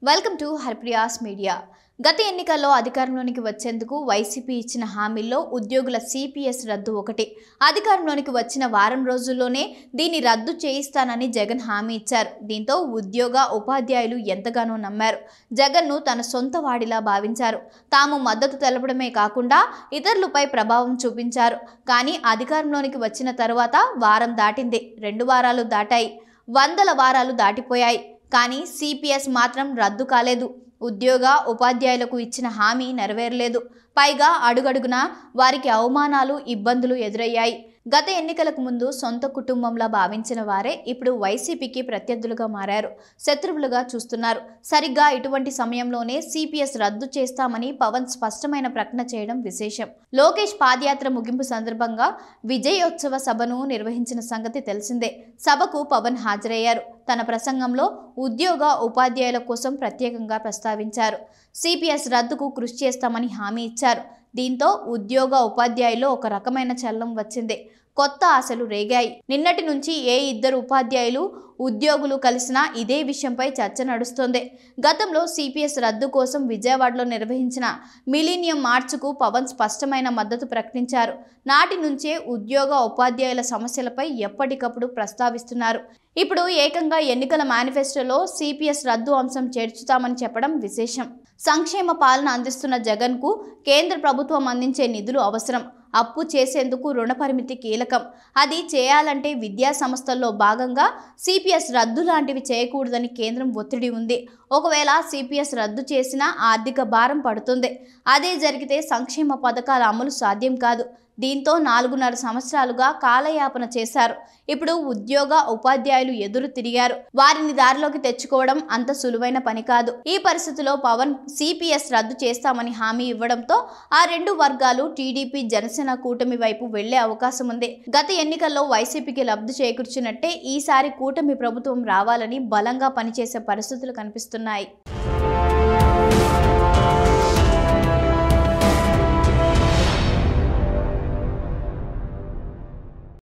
Welcome to Harpriya's media. గత ఎన్నికల్లో అధికారంలోనికి వచ్చేందుకు వైసీపీ ఇచ్చిన హామీల్లో ఉద్యోగుల సిపిఎస్ రద్దు ఒకటి. అధికారంలోనికి వచ్చిన వారం రోజుల్లోనే దీన్ని రద్దు చేయిస్తానని జగన్ హామీ ఇచ్చారు. దీంతో ఉద్యోగ ఉపాధ్యాయులు ఎంతగానో నమ్మారు. జగన్ను తన సొంత వాడిలా భావించారు. తాము మద్దతు తెలపడమే కాకుండా ఇతరులపై ప్రభావం చూపించారు. కానీ అధికారంలోనికి వచ్చిన తరువాత వారం దాటింది, 2 వారాలు దాటాయి, వందల వారాలు దాటిపోయాయి. కానీ సిపిఎస్ మాత్రం రద్దు కాలేదు. ఉద్యోగ ఉపాధ్యాయులకు ఇచ్చిన హామీ నెరవేరలేదు. పైగా అడుగడుగునా వారికి అవమానాలు, ఇబ్బందులు ఎదురయ్యాయి. గత ఎన్నికలకు ముందు సొంత కుటుంబంలా భావించిన వారే ఇప్పుడు వైసీపీకి ప్రత్యర్థులుగా మారారు, శత్రువులుగా చూస్తున్నారు. సరిగ్గా ఇటువంటి సమయంలోనే సిపిఎస్ రద్దు చేస్తామని పవన్ స్పష్టమైన ప్రకటన చేయడం విశేషం. లోకేష్ పాదయాత్ర ముగింపు సందర్భంగా విజయోత్సవ సభను నిర్వహించిన సంగతి తెలిసిందే. సభకు పవన్ హాజరయ్యారు. తన ప్రసంగంలో ఉద్యోగ ఉపాధ్యాయుల కోసం ప్రత్యేకంగా ప్రస్తావించారు. సిపిఎస్ రద్దుకు కృషి చేస్తామని హామీ ఇచ్చారు. దీంతో ఉద్యోగ ఉపాధ్యాయుల్లో ఒక రకమైన చలనం వచ్చింది. కొత్త ఆశలు రేగాయి. నిన్నటి నుంచి ఏ ఇద్దరు ఉపాధ్యాయులు ఉద్యోగులు కలిసినా ఇదే విషయంపై చర్చ నడుస్తోంది. గతంలో సిపిఎస్ రద్దు కోసం విజయవాడలో నిర్వహించిన మిలీనియం మార్చుకు పవన్ స్పష్టమైన మద్దతు ప్రకటించారు. నాటి నుంచే ఉద్యోగ ఉపాధ్యాయుల సమస్యలపై ఎప్పటికప్పుడు ప్రస్తావిస్తున్నారు. ఇప్పుడు ఏకంగా ఎన్నికల మేనిఫెస్టోలో సిపిఎస్ రద్దు అంశం చేర్చుతామని చెప్పడం విశేషం. సంక్షేమ పాలన అందిస్తున్న జగన్కు కేంద్ర ప్రభుత్వం అందించే నిధులు అవసరం. అప్పు చేసేందుకు రుణ పరిమితి కీలకం. అది చేయాలంటే విద్యా సంస్థల్లో భాగంగా సిపిఎస్ రద్దు లాంటివి చేయకూడదని కేంద్రం ఒత్తిడి ఉంది. ఒకవేళ సిపిఎస్ రద్దు చేసినా ఆర్థిక భారం పడుతుంది. అదే జరిగితే సంక్షేమ పథకాల అమలు సాధ్యం కాదు. దీంతో 4.5 సంవత్సరాలుగా కాలయాపన చేశారు. ఇప్పుడు ఉద్యోగ ఉపాధ్యాయులు ఎదురు తిరిగారు. వారిని దారిలోకి తెచ్చుకోవడం అంత సులువైన పని కాదు. ఈ పరిస్థితిలో పవన్ సిపిఎస్ రద్దు చేస్తామని హామీ ఇవ్వడంతో ఆ 2 వర్గాలు టీడీపీ జనసేన కూటమి వైపు వెళ్లే అవకాశం ఉంది. గత ఎన్నికల్లో వైసీపీకి లబ్ధి చేకూర్చినట్టే ఈసారి కూటమి ప్రభుత్వం రావాలని బలంగా పనిచేసే పరిస్థితులు కనిపిస్తున్నాయి.